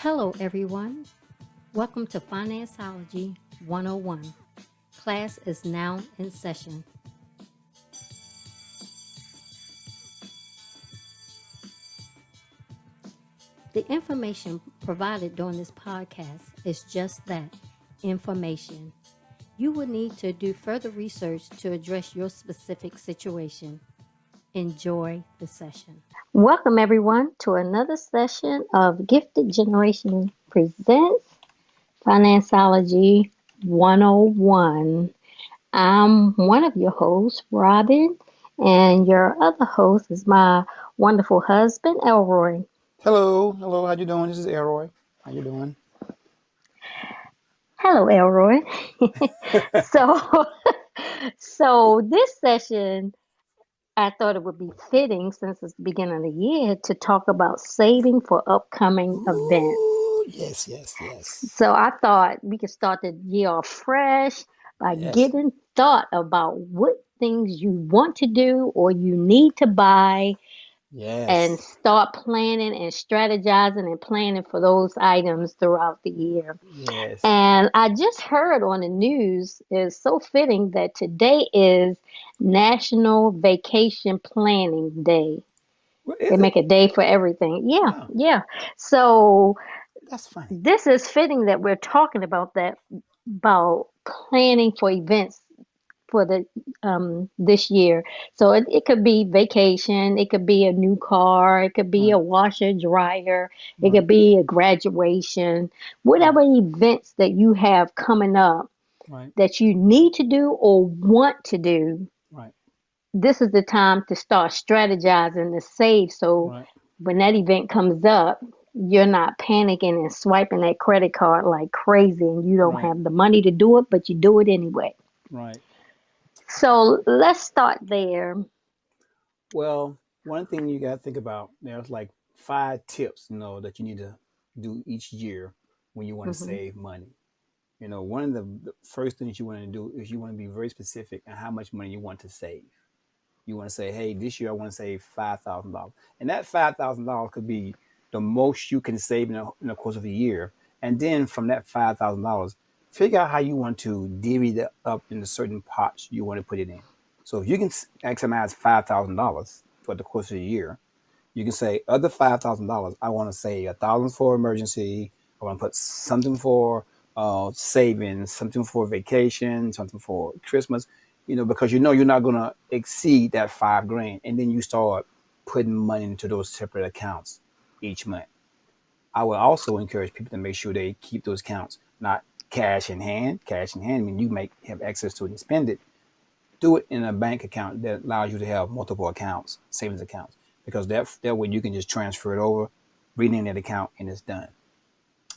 Hello, everyone. Welcome to Financeology 101. Class is now in session. The information provided during this podcast is just that information. You will need to do further research to address your specific situation. Enjoy the session. Welcome, everyone, to another session of Gifted Generation Presents Financeology 101. I'm one of your hosts, Robin, and your other host is my wonderful husband, Elroy. Hello. How you doing? This is Elroy. How you doing? Hello, Elroy. so, so this session, I thought it would be fitting since it's the beginning of the year to talk about saving for upcoming events. Ooh, yes. So I thought we could start the year off fresh by Yes, getting thought about what things you want to do or you need to buy and yes, start planning and strategizing and planning for those items throughout the year. yes. And I just heard on the news, it's so fitting that today is National Vacation Planning Day. What They is it? make a day for everything. Yeah, Oh, yeah. So that's funny. this is fitting that we're talking about that, about planning for events for the this year. So it could be vacation, it could be a new car, it could be Right, a washer dryer, it right, could be a graduation, right, whatever events that you have coming up right, that you need to do or want to do. right, This is the time to start strategizing to save, so right, when that event comes up, you're not panicking and swiping that credit card like crazy and you don't right, have the money to do it, but you do it anyway. right. So let's start there. Well, one thing you got to think about, there's like 5 tips, that you need to do each year when you want to Hmm. save money. One of the first things you want to do is you want to be very specific on how much money you want to save. You want to say, hey, this year I want to save $5,000. And that $5,000 could be the most you can save in the course of a year. And then from that $5,000, figure out how you want to divvy that up into certain pots you want to put it in. So if you can maximize $5,000 for the course of the year, you can say, other $5,000, I want to say 1,000 for emergency. I want to put something for savings, something for vacation, something for Christmas, because you're not going to exceed that 5 grand. And then you start putting money into those separate accounts each month. I would also encourage people to make sure they keep those accounts not cash in hand. Cash in hand, I mean, you may have access to it and spend it. Do it in a bank account that allows you to have multiple accounts, savings accounts, because that way you can just transfer it over, rename that account, and it's done.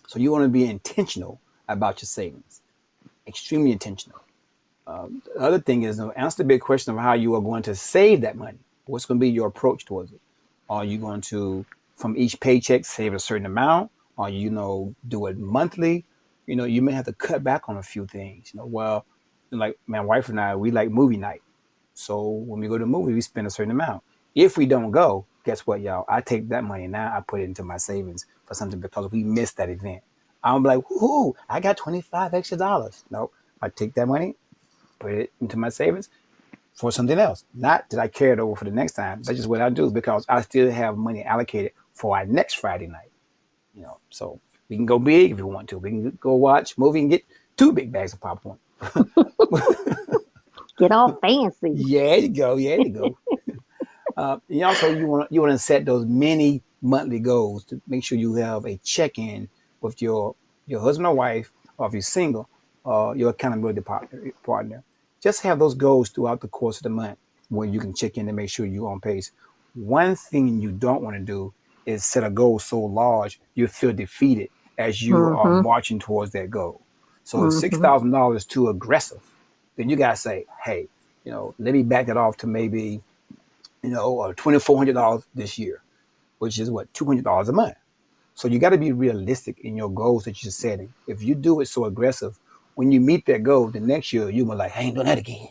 So you want to be intentional about your savings, extremely intentional. The other thing is, answer the big question of how you are going to save that money. What's going to be your approach towards it? Are you going to, from each paycheck, save a certain amount? Or do it monthly? You may have to cut back on a few things. Well, like my wife and I, we like movie night. So when we go to a movie, we spend a certain amount. If we don't go, guess what, y'all? I take that money now, I put it into my savings for something because we missed that event. I'm like, whoo, I got 25 extra dollars. No, I take that money, put it into my savings for something else. Not that I carry it over for the next time. That's just what I do because I still have money allocated for our next Friday night. So we can go big if we want to. We can go watch a movie and get 2 big bags of popcorn. Get all fancy. Yeah, you go. Yeah, you go. And also, you want to set those mini monthly goals to make sure you have a check-in with your husband or wife, or if you're single, your accountability partner. Just have those goals throughout the course of the month where you can check in to make sure you're on pace. One thing you don't want to do is set a goal so large you feel defeated as you are Hmm. marching towards that goal. So if Hmm. $6,000 is too aggressive, then you gotta say, hey, let me back that off to maybe $2,400 this year, which is what, $200 a month. So you got to be realistic in your goals that you're setting. If you do it so aggressive, when you meet that goal the next year, you're gonna like, I ain't doing that again.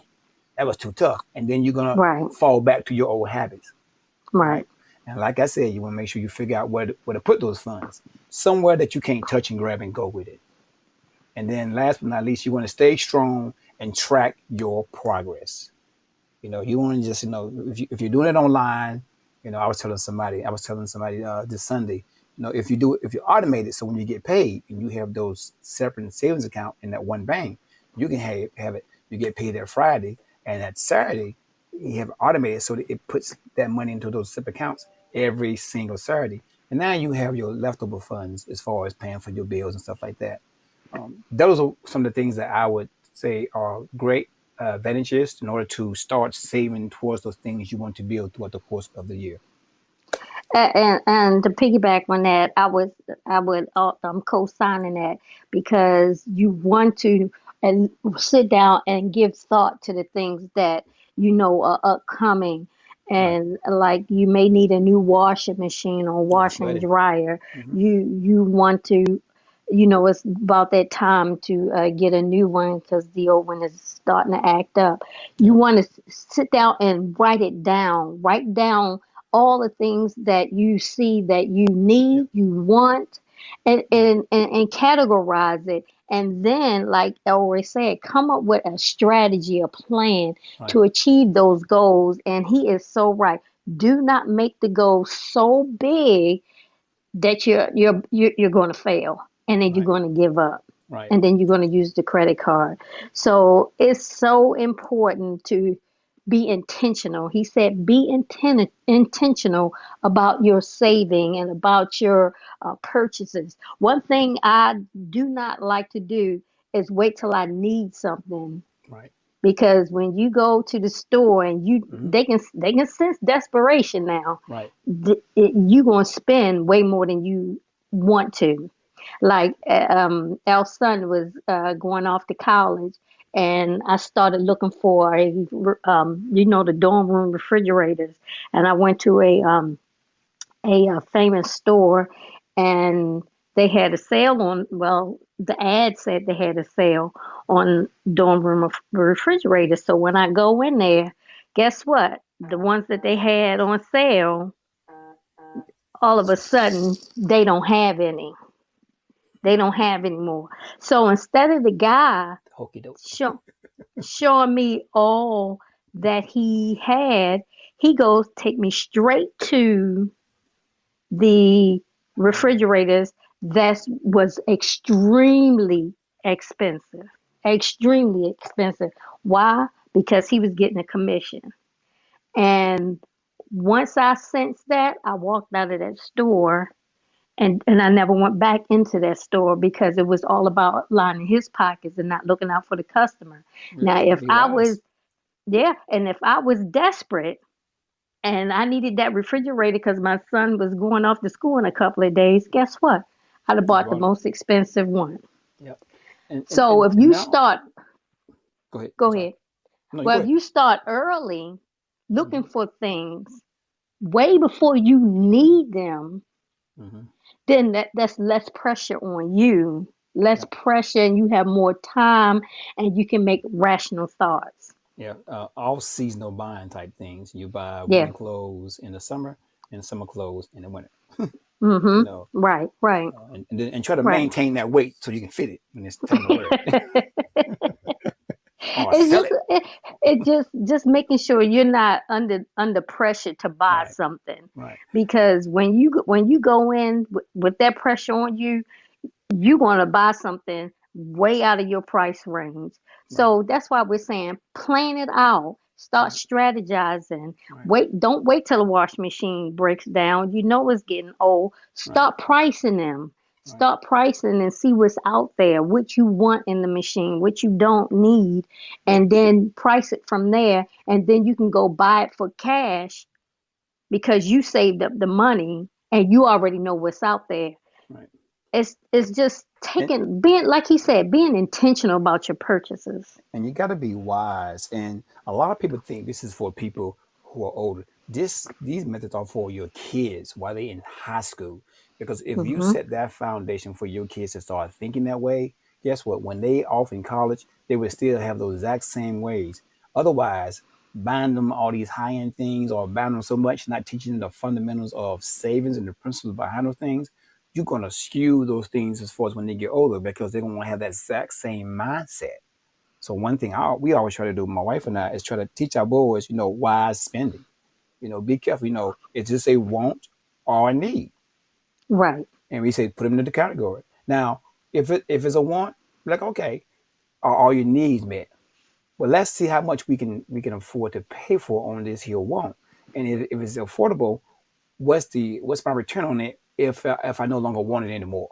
That was too tough, and then you're gonna Right, fall back to your old habits, right. right? And like I said, you want to make sure you figure out where to put those funds, somewhere that you can't touch and grab and go with it. And then last but not least, you want to stay strong and track your progress. You want to just, if you're doing it online, I was telling somebody this Sunday, if you automate it, so when you get paid and you have those separate savings account in that one bank, you can have it. You get paid that Friday, and that Saturday you have automated so that it puts that money into those separate accounts every single Saturday. And now you have your leftover funds as far as paying for your bills and stuff like that. Those are some of the things that I would say are great advantages in order to start saving towards those things you want to build throughout the course of the year. And to piggyback on that, I'm co-signing that because you want to and sit down and give thought to the things that you know are upcoming. Right. And like you may need a new washing machine or That's washer and right. dryer. Mm-hmm. You want to, it's about that time to get a new one because the old one is starting to act up. You Yep. want to sit down and write it down. Write down all the things that you see that you Yep. need, you want, and Right. and categorize it. And then, like Elroy said, come up with a strategy, a plan Right. to achieve those goals. And he is so right. Do not make the goal so big that you're going to fail, and then you're Right. going to give up, Right. and then you're going to use the credit card. So it's so important to be intentional. He said be intentional about your saving and about your purchases. One thing I do not like to do is wait till I need something, Right. because when you go to the store and Mm-hmm. they can sense desperation now. Right. You're going to spend way more than you want to. Like our son was going off to college, and I started looking for the dorm room refrigerators, and I went to a famous store, and they had a sale on. Well, the ad said they had a sale on dorm room refrigerators. So when I go in there, guess what? The ones that they had on sale, all of a sudden they don't have any. They don't have any more. So instead of the guy Hokey doke. show, showing me all that he had, he goes take me straight to the refrigerators that was expensive. Extremely expensive. Why? Because he was getting a commission. And once I sensed that, I walked out of that store, and I never went back into that store because it was all about lining his pockets and not looking out for the customer. Yeah. Now, if Be I was, wise. yeah, and if I was desperate and I needed that refrigerator because my son was going off to school in a couple of days, guess what? I'd have You bought the brought it. most expensive one. Yep. And and, So and if and you now, start, go ahead. I'm go sorry. ahead. No, you go Well, if ahead. you start early looking Mm-hmm. for things way before you need them, Mm-hmm. then that's less pressure on you, less Yep. pressure, and you have more time and you can make rational thoughts. Yeah. All seasonal buying type things. You buy Yeah. winter clothes in the summer and summer clothes in the winter. you Mm-hmm. know, Right, right, and try to right. maintain that weight so you can fit it when it's time to wear it or It's sell just it. it just making sure you're not under pressure to buy Right. something, Right. because when you go in with that pressure on you, you want to buy something way out of your price range. Right. So that's why we're saying plan it out. Start Right. strategizing. Right. Don't wait till the washing machine breaks down. You know it's getting old. Right. Start pricing them. Right. Start pricing and see what's out there, what you want in the machine, what you don't need, Yep. and then price it from there. And then you can go buy it for cash because you saved up the money and you already know what's out there. Right. It's just And taking being like he said, being intentional about your purchases. and you got to be wise. And a lot of people think this is for people who are older. These methods are for your kids while they're in high school. Because if you Hmm. set that foundation for your kids to start thinking that way, guess what? When they off in college, they will still have those exact same ways. Otherwise, buying them all these high end things or buying them so much, not teaching them the fundamentals of savings and the principles behind those things, you're gonna skew those things as far as when they get older because they're gonna have that exact same mindset. So one thing we always try to do, my wife and I, is try to teach our boys, wise spending. Be careful. Is this a want or a need? Right. And we say put them into the category. Now, if it's a want, like okay, are all your needs met? Well, let's see how much we can afford to pay for on this here want. And if it's affordable, what's my return on it if I no longer want it anymore,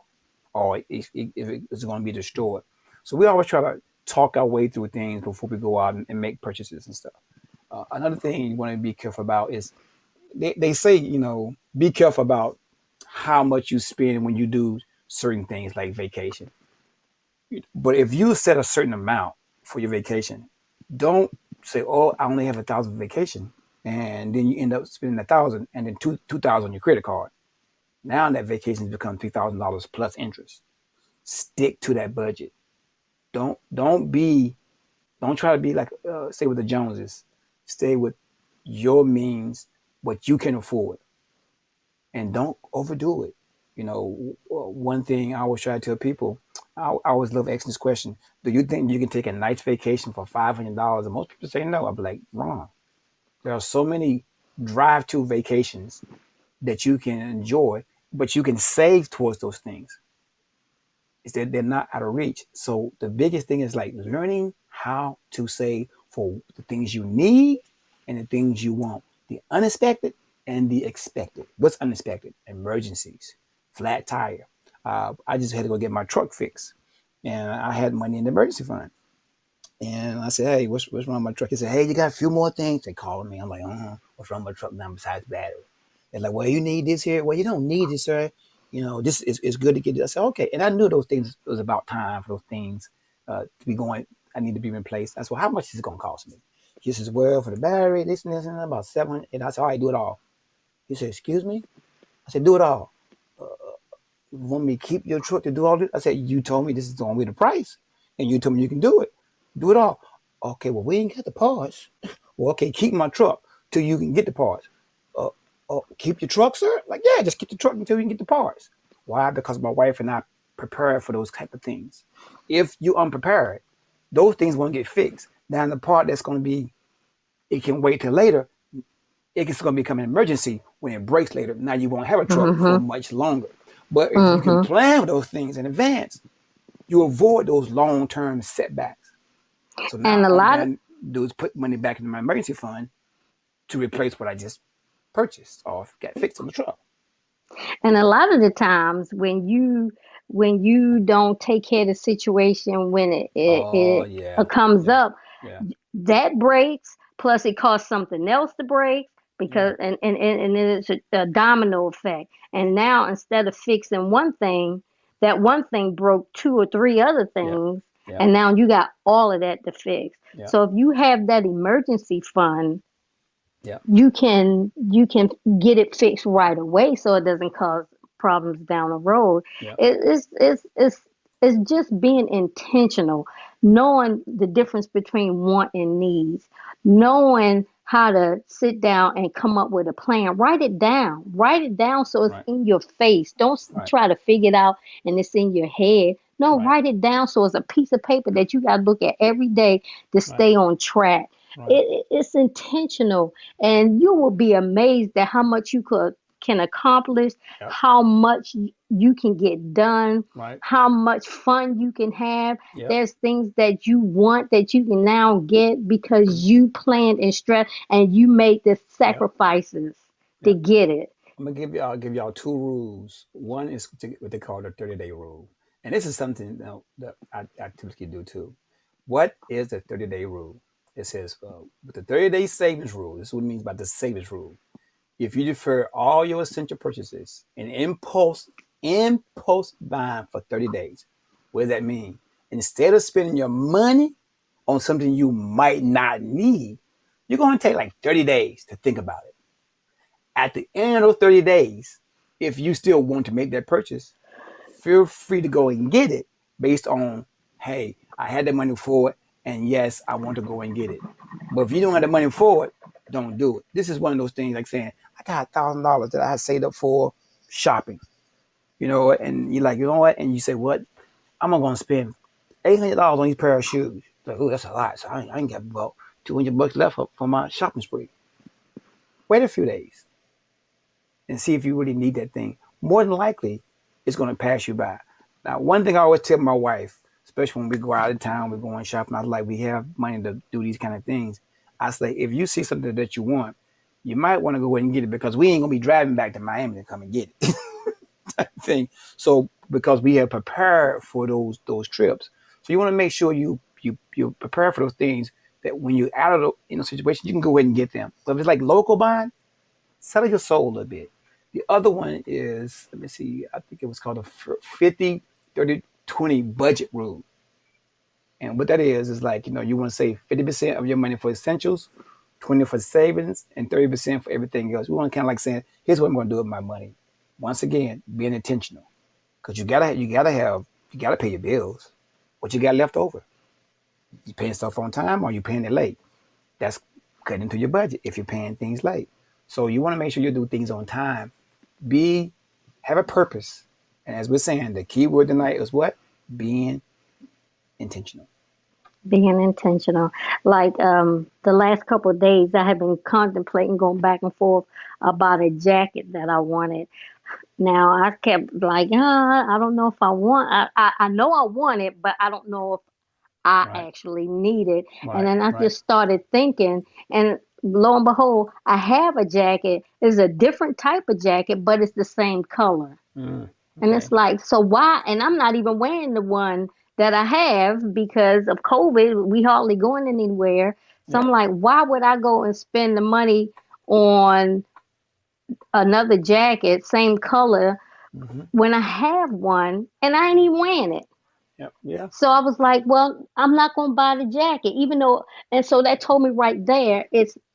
or if it's going to be destroyed? So we always try to talk our way through things before we go out and make purchases and stuff. Another thing you want to be careful about is they say be careful about how much you spend when you do certain things like vacation. But if you set a certain amount for your vacation, don't say, "Oh, I only have 1,000 vacation," and then you end up spending 1,000 and then 2,000 on your credit card. Now that vacation has become $3,000 plus interest. Stick to that budget. Don't try to be like stay with the Joneses. Stay with your means, what you can afford, and don't overdo it. One thing I always try to tell people, I always love asking this question: do you think you can take a nice vacation for $500? And most people say no. I'll be like, wrong. There are so many drive-to vacations that you can enjoy, but you can save towards those things. Is that they're not out of reach. So the biggest thing is like learning how to save for the things you need and the things you want. The unexpected and the expected. What's unexpected? Emergencies, flat tire. I just had to go get my truck fixed, and I had money in the emergency fund. And I said, "Hey, what's wrong with my truck?" He said, "Hey, you got a few more things." They calling me. I'm like, "What's wrong with my truck now besides battery?" They're like, "Well, you need this here." "Well, you don't need this, sir. This is good to get this." I said, "Okay." And I knew those things, it was about time for those things to be going. I need to be replaced. I said, "Well, how much is it going to cost me?" He says, "Well, for the battery, this and this and that, about 700." And I said, "All right, do it all." He said, "Excuse me?" I said, "Do it all. You want me to keep your truck to do all this?" I said, "You told me this is only the price, and you told me you can do it. Do it all." "Okay, well, we ain't got the parts." "Well, okay, keep my truck till you can get the parts." Uh, Keep your truck, sir?" Like, yeah, just keep the truck until you can get the parts. Why? Because my wife and I prepared for those type of things. If you unprepared, those things won't get fixed. Now, the part that's going to be, it can wait till later. It's going to become an emergency when it breaks later. Now you won't have a truck for Mm-hmm. much longer. But if you can Mm-hmm. plan for those things in advance, you avoid those long-term setbacks. So And now a all I lot got of to do is put money back into my emergency fund to replace what I just purchased or got fixed on the truck. And a lot of the times when you don't take care of the situation when Oh yeah, comes yeah, up, yeah, that breaks, plus it costs something else to break yeah, because and then it's a domino effect. And now instead of fixing one thing, that one thing broke two or three other yeah, things, yeah, and now you got all of that to fix. yeah, So if you have that emergency fund, yeah, you can get it fixed right away so it doesn't cause problems down the road. yeah, It's just being intentional, knowing the difference between want and needs, knowing how to sit down and come up with a plan. Write it down so it's right, in your face. Don't right, try to figure it out and it's in your head. No, right, write it down so it's a piece of paper that you got to look at every day to right, stay on track. right, It's intentional, and you will be amazed at how much you can accomplish, yep, how much you can get done, right, how much fun you can have. yep, There's things that you want that you can now get because you planned and stressed and you made the yep, sacrifices to yep. give it. I'll give y'all two rules. One is what they call the 30-day rule. And this is something that I typically do too. What is the 30-day rule? It says, with the 30-day savings rule, this is what it means by the savings rule. If you defer all your essential purchases and impulse buying for 30 days, what does that mean? Instead of spending your money on something you might not need, you're going to take like 30 days to think about it. At the end of those 30 days, if you still want to make that purchase, feel free to go and get it based on, hey, I had that money for it And yes, I want to go and get it. But if you don't have the money for it, don't do it. This is one of those things like saying, I got $1,000 that I had saved up for shopping, and you're like, you know what? And you say, what? I'm going to spend $800 on these pair of shoes. Like, oh, that's a lot. So I ain't got about $200 left for my shopping spree. Wait a few days and see if you really need that thing. More than likely, it's going to pass you by. Now, one thing I always tell my wife, especially when we go out of town, we're going shopping, I like we have money to do these kind of things. I say, if you see something that you want, you might want to go ahead and get it because we ain't going to be driving back to Miami to come and get it. Type thing. So because we have prepared for those trips. So you want to make sure you prepare for those things that when you're out of the situation, you can go ahead and get them. So if it's like local buying, sell your soul a little bit. The other one is, let me see, I think it was called a 50-30-20 budget rule. And what that is like, you want to save 50% of your money for essentials, 20 for savings, and 30% for everything else. We want to kind of like saying, here's what I'm going to do with my money. Once again, being intentional. Because you gotta pay your bills. What you got left over? You paying stuff on time or you paying it late? That's cutting into your budget if you're paying things late. So you want to make sure you do things on time. Have a purpose. And as we're saying, the key word tonight is what? Being intentional. Being intentional. Like the last couple of days, I have been contemplating going back and forth about a jacket that I wanted. Now I kept like, I don't know if I want. I know I want it, but I don't know if I Right. actually need it. And Right. then I Right. just started thinking, and lo and behold, I have a jacket. It's a different type of jacket, but it's the same color. And Okay. it's like, so why? And I'm not even wearing the one that I have because of COVID. We hardly going anywhere. So I'm Yep. like, why would I go and spend the money on another jacket, same color, Mm-hmm. when I have one and I ain't even wearing it? Yep. Yeah. So I was like, well, I'm not going to buy the jacket, even though, and so that told me right there,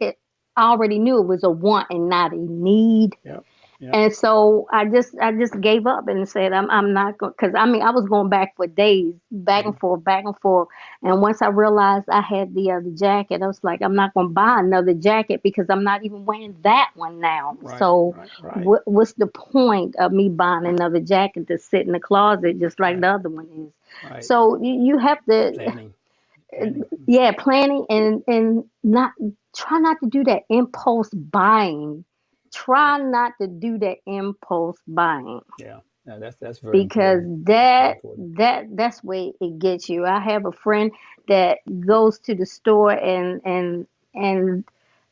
I already knew it was a want and not a need. Yep. Yep. And so I just gave up and said I'm not going, because I mean I was going back for days, back and forth. And once I realized I had the other jacket, I was like, I'm not going to buy another jacket because I'm not even wearing that one now. Right. So Right. Right. what's the point of me buying another jacket to sit in the closet just like Right. the other one is? Right. So you have to, Planning. Planning. yeah, planning and not try not to do that impulse buying. Yeah. Try not to do that impulse buying Yeah. No, that's very because important. Very that important. that that's where it gets you. I have a friend that goes to the store and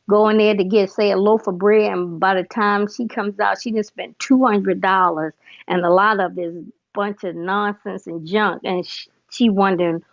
go in there to get, say, a loaf of bread, and by the time she comes out, she just spent $200, and a lot of this bunch of nonsense and junk, and she wondering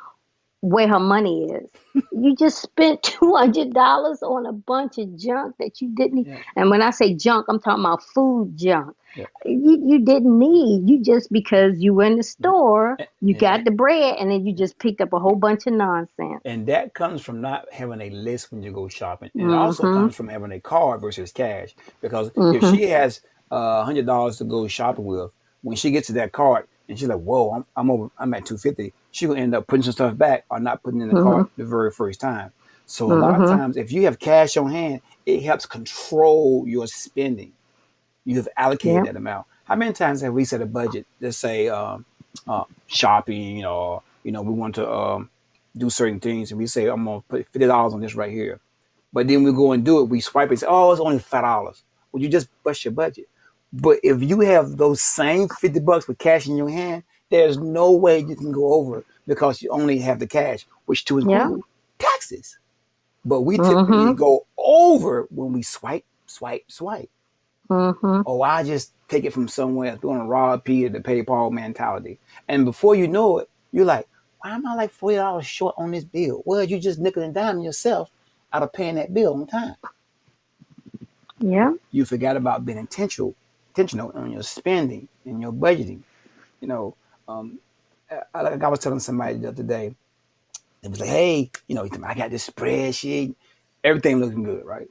where her money is. You just spent $200 on a bunch of junk that you didn't need. Yeah. And when I say junk, I'm talking about food junk. Yeah. You didn't need. You just, because you were in the store, you And got the bread, and then you just picked up a whole bunch of nonsense. And that comes from not having a list when you go shopping. And it also Mm-hmm. comes from having a card versus cash. Because if Mm-hmm. she has $100 to go shopping with, when she gets to that cart and she's like, whoa, I'm at 250, she will end up putting some stuff back or not putting in the cart Mm-hmm. the very first time. So a lot of Mm-hmm. times, if you have cash on hand, it helps control your spending. You have allocated Yep. that amount. How many times have we set a budget? Let's say shopping, or we want to do certain things, and we say I'm gonna put $50 on this right here, but then we go and do it. We swipe it and say, oh, it's only $5. Well, you just bust your budget. But if you have those same $50 with cash in your hand, there's no way you can go over because you only have the cash, which to Yep. include taxes. But we typically Mm-hmm. go over when we swipe, swipe, swipe. Mm-hmm. Oh, I just take it from somewhere, doing a Rob Peter to PayPal mentality. And before you know it, you're like, why am I like $40 short on this bill? Well, you just nickel and diming yourself out of paying that bill on time. Yep. You forgot about being intentional on your spending and your budgeting. You know, um, like I was telling somebody the other day, it was like, hey, I got this spreadsheet, everything looking good, right?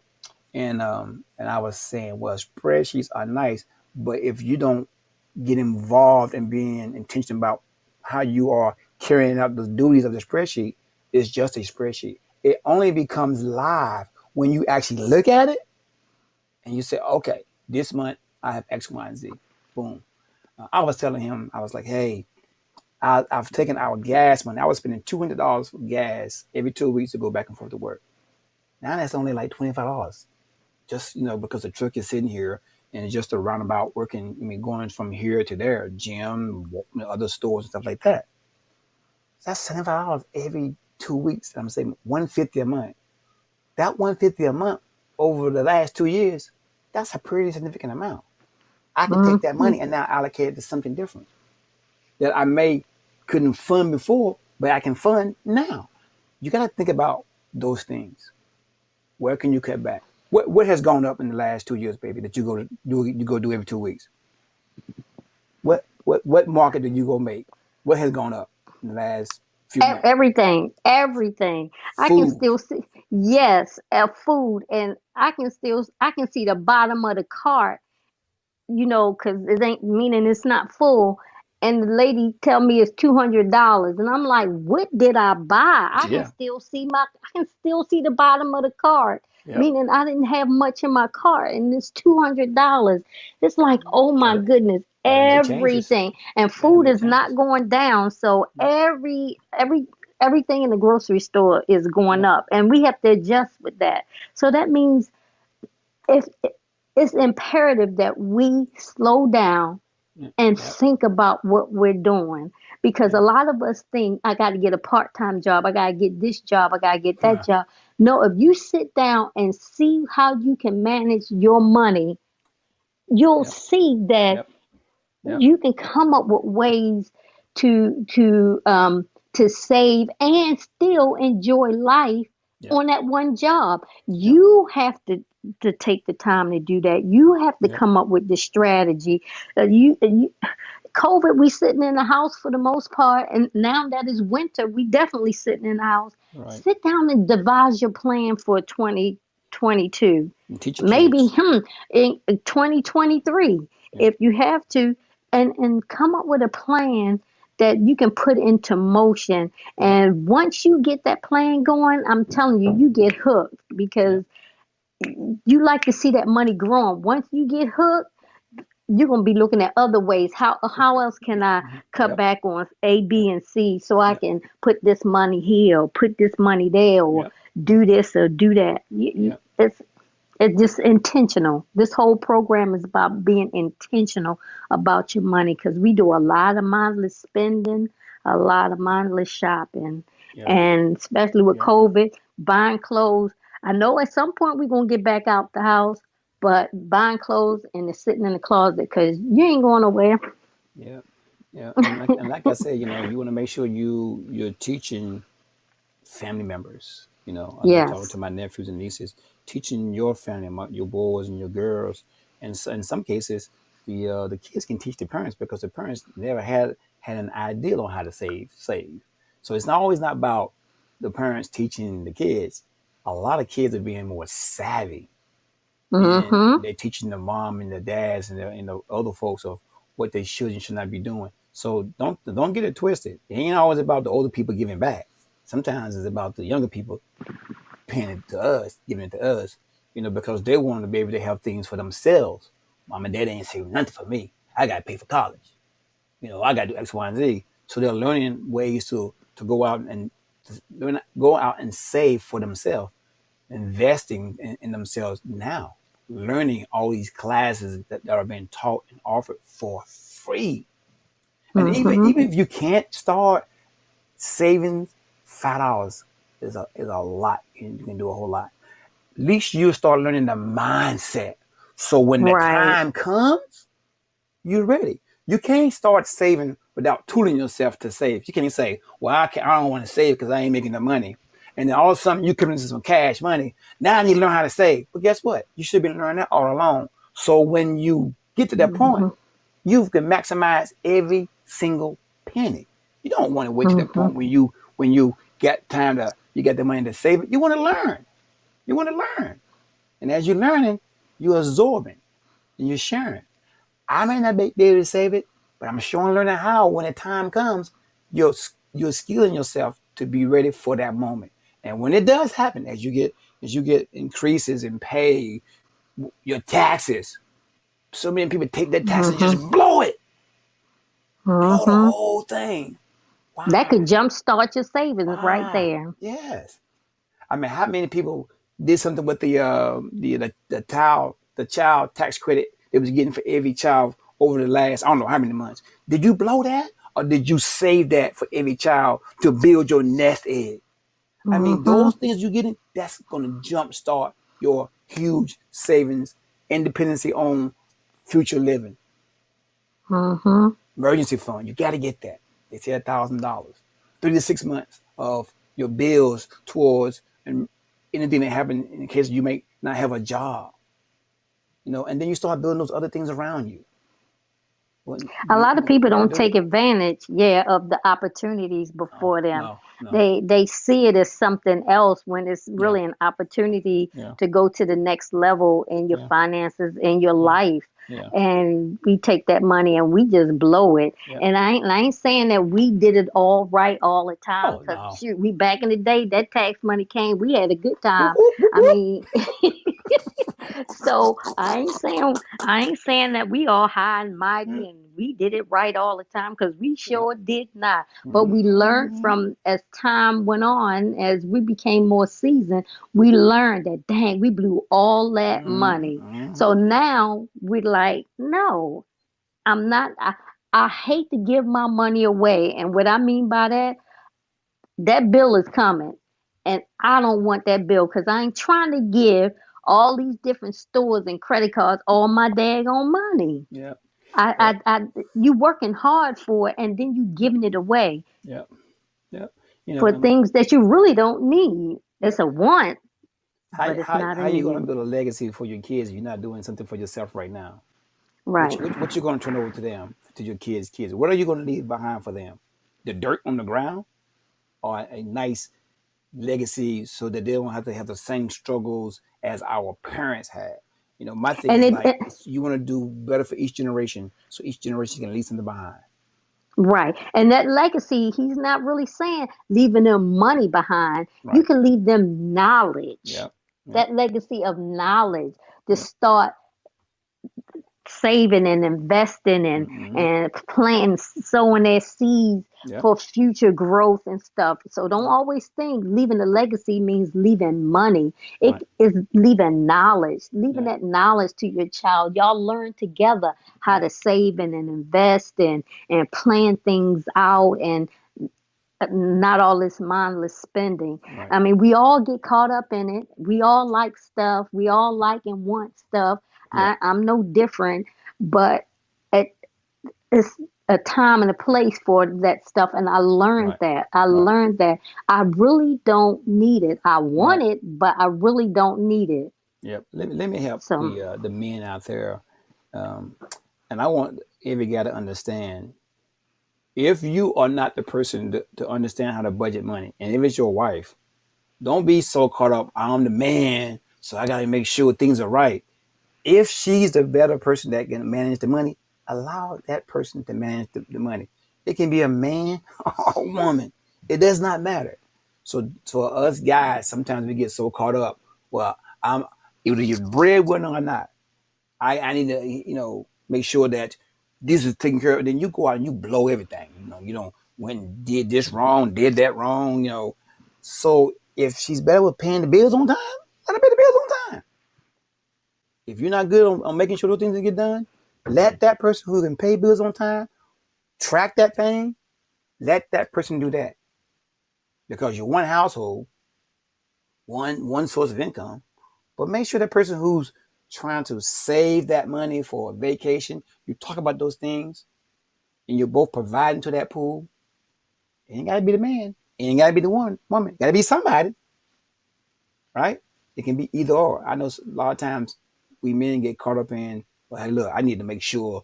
And I was saying, well, spreadsheets are nice, but if you don't get involved in being intentional about how you are carrying out the duties of the spreadsheet, is just a spreadsheet. It only becomes live when you actually look at it and you say, okay, this month I have X, Y, and Z. Boom. I was telling him, I was like, hey, I've taken our gas money. I was spending $200 for gas every 2 weeks to go back and forth to work. Now that's only like $25, just because the truck is sitting here and it's just a roundabout working. I mean, going from here to there, gym, other stores and stuff like that. That's $75 every 2 weeks. I'm saying $150 a month. That $150 a month over the last 2 years, that's a pretty significant amount. I can take that money and now allocate it to something different that I may couldn't fund before, but I can fund now. You got to think about those things. Where can you cut back? What has gone up in the last 2 years, baby, that you go do every 2 weeks? What market did you go make? What has gone up in the last few months? Everything. I can Food. still see, yes, food, and I can see the bottom of the cart, because it ain't meaning it's not full. And the lady tell me it's $200, and I'm like, what did I buy? Yeah. I can still see the bottom of the cart, Yep. meaning I didn't have much in my cart, and it's $200. It's like, oh my Gotta goodness, gotta make changes. everything, and Gotta food make is changes. not going down. So Yep. everything in the grocery store is going Yep. up, and we have to adjust with that. So that means if it's imperative that we slow down Yep. and Yep. think about what we're doing, because a Yep. lot of us think I got to get a part-time job, I got to get this job, I got to get that Yeah. job. No, if you sit down and see how you can manage your money, you'll Yep. see that Yep. Yep. you can come up with ways to save and still enjoy life Yep. on that one job. Yep. You have to take the time to do that. You have to Yep. come up with the strategy. You COVID, we sitting in the house for the most part, and now that it's winter, we definitely sitting in the house. Right. Sit down and devise your plan for 2022. And teach your Maybe kids. in 2023, Yep. if you have to, and come up with a plan that you can put into motion. Yep. And once you get that plan going, I'm telling you, you get hooked, because Yep. you like to see that money growing. Once you get hooked, you're gonna be looking at other ways. How else can I cut Yep. back on A, B, Yep. and C so I Yep. can put this money here, or put this money there, or Yep. do this or do that? Yep. It's just intentional. This whole program is about being intentional about your money, because we do a lot of mindless spending, a lot of mindless shopping, Yep. and especially with Yep. COVID, buying clothes. I know at some point we're gonna get back out the house, but buying clothes and it's sitting in the closet because you ain't going nowhere. Yep. Yeah. And like I said, you want to make sure you're teaching family members. I've been talking to Yes. my nephews and nieces, teaching your family, your boys and your girls, and so in some cases, the kids can teach the parents because the parents never had an idea on how to save. So it's not always not about the parents teaching the kids. A lot of kids are being more savvy, and Mm-hmm. they're teaching the mom and the dads and the other folks of what they should and should not be doing. So don't get it twisted. It ain't always about the older people giving back. Sometimes it's about the younger people paying it to us, giving it to us, because they want to be able to have things for themselves. Mom and dad ain't saving nothing for me. I got to pay for college. I got to do X, Y, and Z. So they're learning ways to go out and save for themselves, investing in themselves now, learning all these classes that are being taught and offered for free. And even Mm-hmm. if you can't start saving, $5 is a lot. You can do a whole lot. At least you start learning the mindset. So when the Right. time comes, you're ready. You can't start saving without tooling yourself to save. You can't say, "Well, I don't want to save because I ain't making the money." And then all of a sudden you come into some cash money. Now I need to learn how to save. But guess what? You should have been learning that all along. So when you get to that point, Mm-hmm. you can maximize every single penny. You don't want to wait to that Mm-hmm. point when you get time to you get the money to save it. You want to learn. You want to learn. And as you're learning, you're absorbing and you're sharing. I may not be able to save it, but I'm sure and learning how when the time comes, you're skilling yourself to be ready for that moment. And when it does happen, as you get increases in pay, your taxes, so many people take their taxes and Mm-hmm. just blow the Mm-hmm. whole thing. That Why? could jumpstart your savings right Why? there. Yes. I mean, how many people did something with the child tax credit they was getting for every child over the last I don't know how many months? Did you blow that, or did you save that for every child to build your nest egg? I mean, Mm-hmm. those things you're getting, that's going to jumpstart your huge savings, independency on future living. Mm-hmm. Emergency fund, you got to get that. They say $1,000, 3 to 6 months of your bills towards and anything that happens in case you may not have a job, and then you start building those other things around you. When A lot of people you got to don't do it. take advantage, yeah, of the opportunities No, before them. no, no. They see it as something else when it's Yeah, really an opportunity yeah, to go to the next level in your yeah, finances in your yeah, life. yeah, And we take that money and we just blow it. yeah. And I ain't saying that we did it all right all the time. Oh Because no. shoot, we back in the day, that tax money came, we had a good Whoop, time. whoop, whoop, I whoop. mean, so I ain't saying that we all high and mighty and we did it right all the time because we Yeah. sure did not. But Mm-hmm. we learned from as time went on, as we became more seasoned, we learned that dang, we blew all that money. Mm-hmm. So now we're like, no, I'm not. I hate to give my money away, and what I mean by that, that bill is coming and I don't want that bill because I ain't trying to give all these different stores and credit cards all my daggone money. Yeah. I you working hard for it and then you giving it away Yeah. Yeah. for And things that you really don't need. yeah. It's a want, How but it's how not a how you gonna need. build a legacy for your kids if you're not doing something for yourself right now? Right. What you gonna turn over to them, to your kids? What are you gonna leave behind for them? The dirt on the ground, or a nice legacy so that they don't have the same struggles as our parents had? My thing And is it, like it you want to do better for each generation, so each generation can leave something behind. right. And that legacy, he's not really saying leaving them money behind. You Right. can leave them knowledge. Yeah. Yeah. That legacy of knowledge to Yeah. start saving and investing and Mm-hmm. and planting, sowing their seeds Yeah. for future growth and stuff. So don't always think leaving a legacy means leaving money. It Right. is leaving knowledge, leaving Yeah. that knowledge to your child. Y'all learn together how Yeah. to save and invest and plan things out and not all this mindless spending. Right. I mean, we all get caught up in it. We all like stuff. We all like and want stuff. Yeah. I'm no different, but it, it's a time and a place for that stuff. And I learned Right. that. I Right. learned that I really don't need it. I Right. want it, but I really don't need it. Yep. Let me help So, the men out there, um, and I want every guy to understand, if you are not the person to understand how to budget money, and if it's your wife, don't be so caught up. I'm the man, so I got to make sure things are right. If she's the better person that can manage the money, allow that person to manage the money. It can be a man or a woman. It does not matter. So for us guys, sometimes we get so caught up. Well, I'm either you're breadwinner or not. I need to make sure that this is taken care of. Then you go out and you blow everything. You don't when did this wrong, did that wrong. So if she's better with paying the bills on time, let her pay the bills on time. If you're not good on making sure those things get done, let that person who can pay bills on time track that thing. Let that person do that, because you're one household, one source of income. But make sure that person who's trying to save that money for a vacation, you talk about those things, and you're both providing to that pool. It ain't got to be the man. It ain't got to be the woman. Got to be somebody, right? It can be either or. I know a lot of times we men get caught up in, well, hey, look, I need to make sure,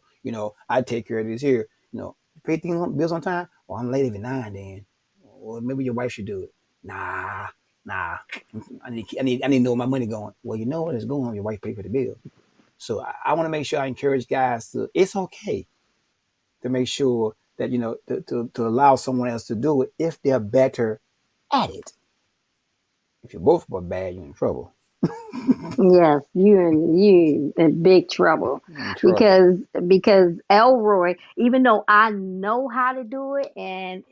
I take care of this here. You pay bills on time. Well, I'm late every now and then. Well, maybe your wife should do it. Nah. I need to know where my money going. Well, you know where it's going. Your wife pay for the bill. So I want to make sure I encourage guys to. It's okay to make sure that to allow someone else to do it if they're better at it. If you both were bad, you're in trouble. Yes, you in big trouble You're in trouble. because Elroy, even though I know how to do it and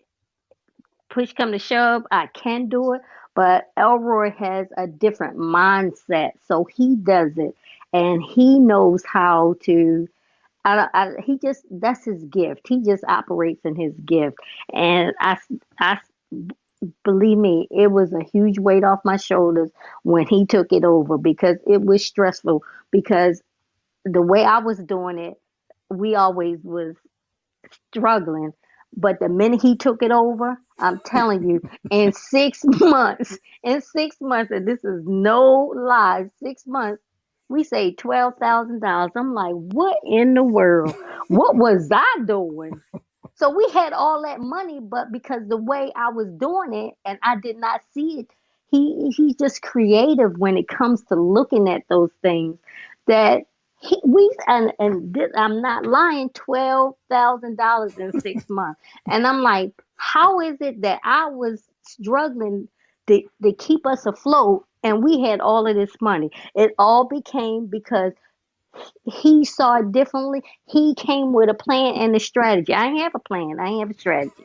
push come to shove, I can do it, but Elroy has a different mindset, so he does it and he knows how to. He just that's his gift. He just operates in his gift, and I believe me, it was a huge weight off my shoulders when he took it over because it was stressful. Because the way I was doing it, we always was struggling. But the minute he took it over, I'm telling you, in 6 months, and this is no lie, 6 months, we saved $12,000. I'm like, what in the world? What was I doing? So we had all that money, but because the way I was doing it and I did not see it, he's just creative when it comes to looking at those things. That I'm not lying, $12,000 in 6 months, and I'm like, how is it that I was struggling to keep us afloat, and we had all of this money? It all became because he saw it differently. He came with a plan and a strategy. I ain't have a plan. I ain't have a strategy.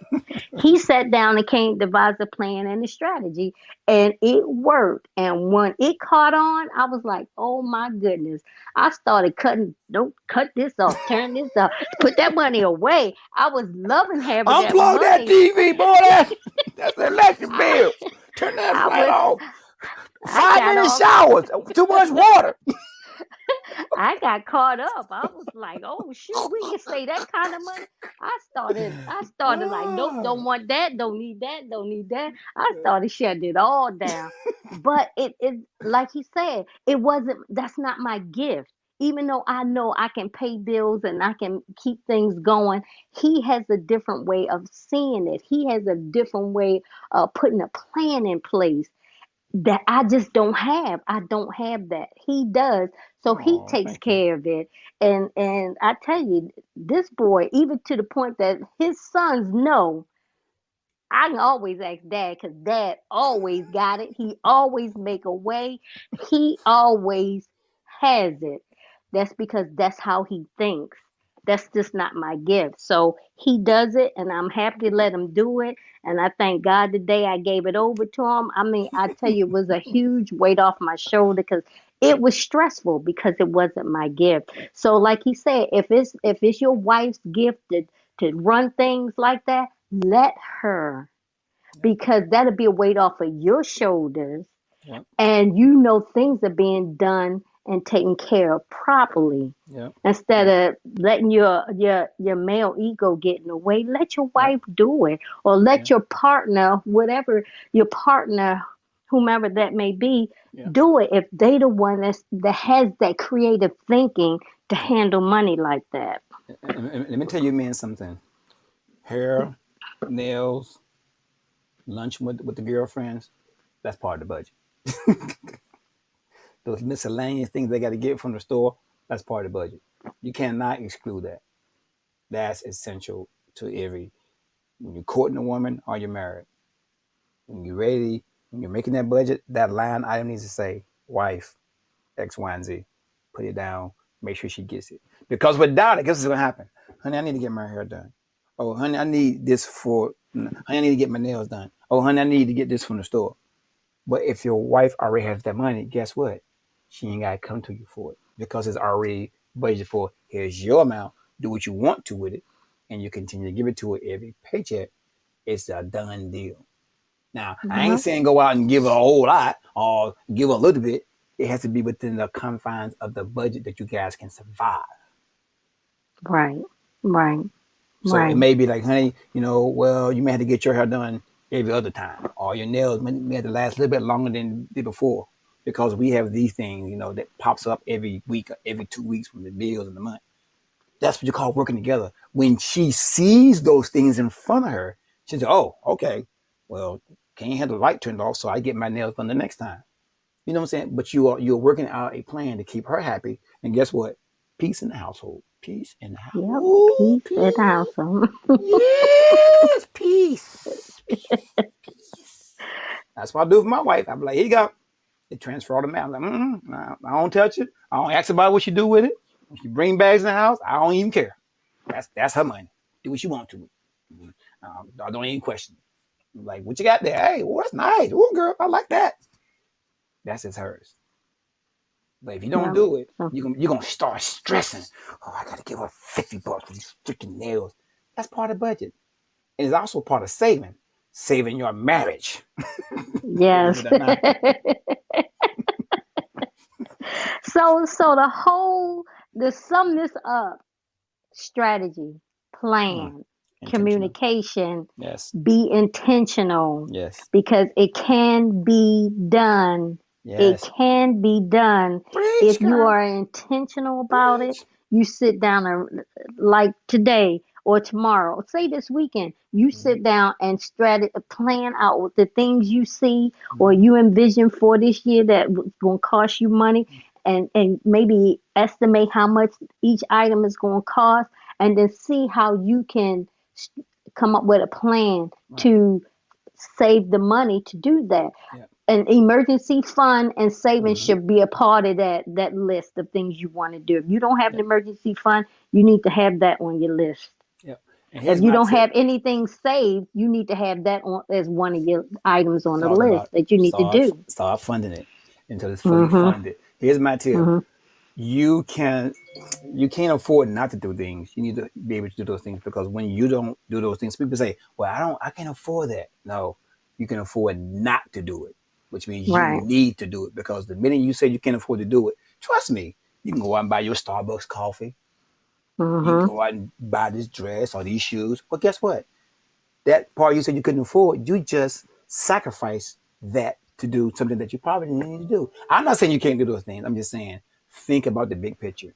He sat down and came devised a plan and a strategy, and it worked. And when it caught on, I was like, "Oh my goodness!" I started cutting. Don't cut this off. Turn this off. Put that money away. I was loving having that Unplug that money. TV, boy. That's the electric I, bill. Turn that I light was. off. I 5 got minute all. showers. Too much water. I got caught up. I was like, "Oh shoot, we can say that kind of money." I started like, "Nope, Ah. don't want that, don't need that, don't need that." I started shutting it all down. But it like he said, it wasn't. That's not my gift. Even though I know I can pay bills and I can keep things going, he has a different way of seeing it. He has a different way of putting a plan in place that I just don't have. I don't have that. He does. So he Oh, takes thank you. care of it. And I tell you, this boy, even to the point that his sons know, I can always ask dad because dad always got it. He always make a way. He always has it. That's because that's how he thinks. That's just not my gift. So he does it, and I'm happy to let him do it. And I thank God the day I gave it over to him. I mean, I tell you, it was a huge weight off my shoulder because it was stressful because it wasn't my gift. So, like he said, if it's your wife's gift to run things like that, let her, because that'll be a weight off of your shoulders, Yep. and you know things are being done and taken care of properly. Yep. Instead Yep. of letting your male ego get in the way, let your Yep. wife do it, or let Yep. your partner, whatever your partner, whomever that may be, Yep. do it if they the one that has that creative thinking to Yep. handle money like that. And let me tell you, man, something. Hair, nails, lunch with the girlfriends. That's part of the budget. Those miscellaneous things they got to get from the store. That's part of the budget. You cannot exclude that. That's essential to every. When you're courting a woman or you're married, when you're ready, when you're making that budget, that line item needs to say wife X, Y, and Z. Put it down. Make sure she gets it. Because without it, guess what's gonna happen? Honey, I need to get my hair done. Oh, honey, I need this for. Honey, I need to get my nails done. Oh, honey, I need to get this from the store. But if your wife already has that money, guess what? She ain't gotta come to you for it because it's already budgeted for. Here's your amount. Do what you want to with it, and you continue to give it to her every paycheck. It's a done deal. Now, I ain't Mhm. saying go out and give her a whole lot or give her a little bit. It has to be within the confines of the budget that you guys can survive. Right, right, So it right. may be like, honey, well, you may have to get your hair done every other time, or your nails may have to last a little bit longer than did before because we have these things, that pops up every week or every 2 weeks from the bills in the month. That's what you call working together. When she sees those things in front of her, she says, "Oh, okay, well, can't have the light turned off, so I get my nails done the next time." You know what I'm saying? But you're working out a plan to keep her happy, and guess what? Peace in the household. Peace in the house. Yep. Ooh, Peace and peace. awesome. Yes, peace. Peace. Peace. That's what I do for my wife. I'm like, here you go. It transfer all the mail. I'm like, nah, I don't touch it. I don't ask about what you do with it. When she bring bags in the house, I don't even care. That's her money. Do what you want to. I don't even question it. Like, what you got there? Hey, well, that's nice. Oh, girl, I like that. That's just hers. But if you don't Yeah. do it, So, you're gonna start stressing. Oh, I gotta give her $50 for these freaking nails. That's part of the budget. And it's also part of saving your marriage. Believe yes. it or not. So to sum this up, strategy, Mm, plan, intentional. communication, Yes. be intentional Yes. because it can be done. It Yes. can be done Preach, if you girl. are intentional about it. Preach. You sit down and, like today or tomorrow, say this weekend, you Mm-hmm. sit down and plan out the things you see or Mm-hmm. you envision for this year that going to cost you money, and maybe estimate how much each item is going to cost, and then see how you can come up with a plan Right. to save the money to do that. Yeah. An emergency fund and savings Mm-hmm. should be a part of that list of things you want to do. If you don't have an Yep. emergency fund, you need to have that on your list. Yep. And If here's you my don't tip. have anything saved, you need to have that on as one of your items on the Talk list about that you need to do. start funding it until it's fully Mhm. funded. Here's my tip. Mhm. You can you can't afford not to do things. You need to be able to do those things because when you don't do those things, people say, "Well, I can't afford that." No, you can afford not to do it, which means you Right. need to do it because the minute you say you can't afford to do it, trust me, you can go out and buy your Starbucks coffee. You can Mhm. go out and buy this dress or these shoes. But guess what? That part you said you couldn't afford, you just sacrifice that to do something that you probably didn't need to do. I'm not saying you can't do those things. I'm just saying think about the big picture.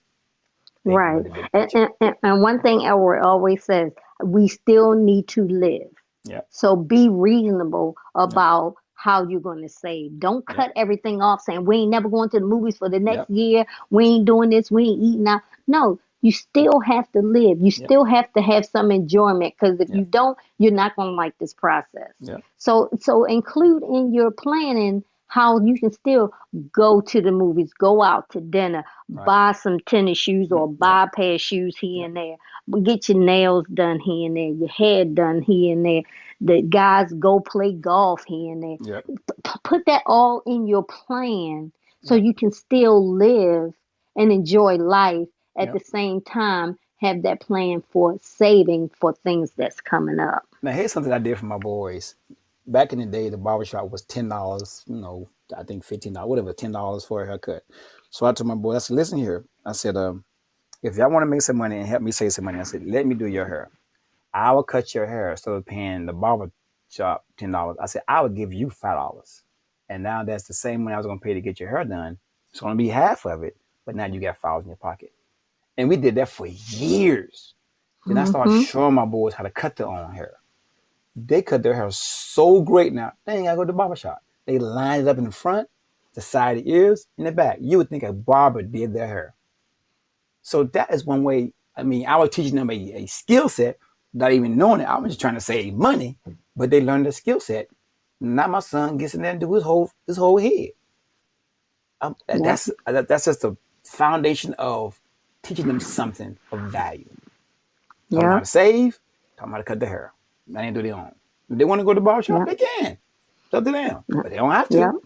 Think Right. about the big And, picture. and one thing Elroy always says, we still need to live. Yep. So be reasonable Yep. about how you're going to save. Don't Yep. cut everything off saying we ain't never going to the movies for the next Yep. year. We ain't doing this. We ain't eating out. No, you still have to live. You Yep. still have to have some enjoyment because if you Yep. don't, you're not going to like this process. Yep. So include in your planning how you can still go to the movies, go out to dinner, Right. buy some tennis shoes or Yep. buy a pair of shoes here Yep. and there, get your nails done here and there, your hair done here and there. The guys go play golf here and there. Yep. Put that all in your plan so Yep. you can still live and enjoy life at the Yep. same time. Have that plan for saving for things that's coming up. Now here's something I did for my boys. Back in the day, the barbershop was $10. I think $15, whatever, $10 for a haircut. So I told my boy, I said, listen here. I said, if y'all want to make some money and help me save some money, I said, let me do your hair. I will cut your hair instead of paying the barber shop $10. I said, I would give you $5. And now that's the same money I was gonna pay to get your hair done. It's gonna be half of it, but now you got $5 in your pocket. And we did that for years. Then I started Mm-hmm. showing my boys how to cut their own hair. They cut their hair so great now, they ain't gotta go to the barber shop. They line it up in the front, the side of the ears, and the back. You would think a barber did their hair. So that is one way. I mean, I was teaching them a skill set, not even knowing it. I was just trying to save money, but they learned the skill set. Now my son gets in there and do his whole head. Yep. That's just the foundation of teaching them something of value. Taught them how Yep. to save, taught them how to cut their hair. Now they do their own. If they want to go to the barber shop, Yep. they can. It's up to them, Yep. but they don't have Yep. to.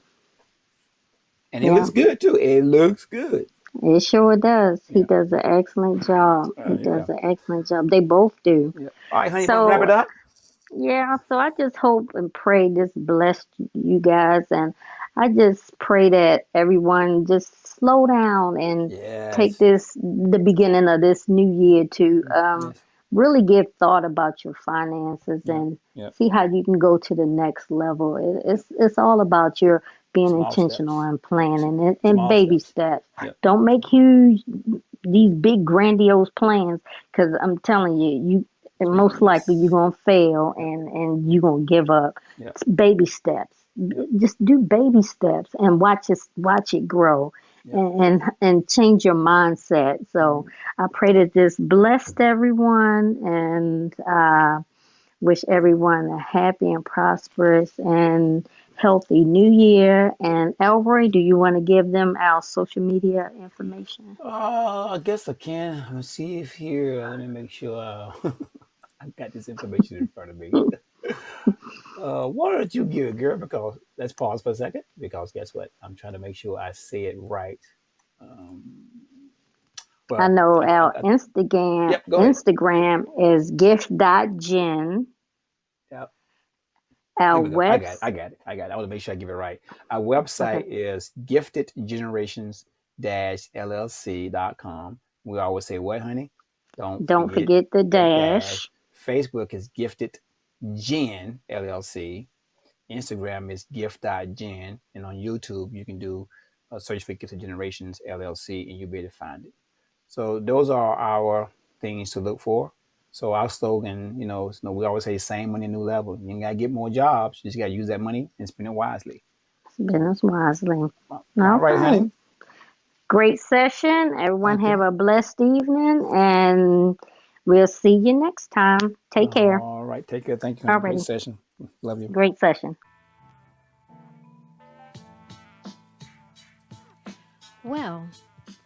And it looks Yep. good too. It looks good. It sure does. He Yeah. does an excellent job. He does Yeah. an excellent job. They both do. Yeah. All right, honey, want to wrap it So, up? yeah, so I just hope and pray this blessed you guys. And I just pray that everyone just slow down and take Yes. the beginning of this new year to Yes. really give thought about your finances Yep. and Yep. see how you can go to the next level. It's all about your being Small intentional steps. and planning and Small baby steps. steps. Yep. Don't make huge these big grandiose plans because I'm telling you, and most likely you're gonna fail Yep. and you're gonna give up. Yep. It's baby steps. Yep. Just do baby steps and watch it grow Yep. and change your mindset. So Mhm. I pray that this blessed everyone and wish everyone a happy and prosperous and healthy new year. And Elroy, do you want to give them our social media information? I guess I can. Let's see if here. Let me make sure I got this information in front of me. Why don't you give it, girl? Because let's pause for a second. Because guess what? I'm trying to make sure I say it right. Um, I well, know our Instagram yep. Go ahead. Instagram is gift.gen. Yep. Here Our we go. I got it. webs I got it. I got it. I want to make sure I give it right. Our website okay. is giftedgenerations-llc.com. We always say what, honey? Don't Don't forget forget the the dash. dash. Facebook is Gifted Gen LLC. Instagram is gift.gen. And on YouTube, you can do a search for Gifted Generations LLC and you'll be able to find it. So those are our things to look for. So our slogan, we always say same money, new level. You ain't got to get more jobs. You just got to use that money and spend it wisely. Business wisely. All right, honey. Okay. Great session. Everyone Thank you. have a blessed evening and we'll see you next time. Take care. All right. Take care. Thank you, honey. Great Alrighty. session. Love you. Great session. Well,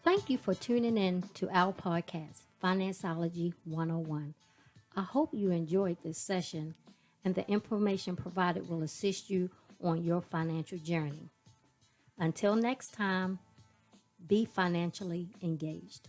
thank you for tuning in to our podcast, Financeology 101. I hope you enjoyed this session and the information provided will assist you on your financial journey. Until next time, be financially engaged.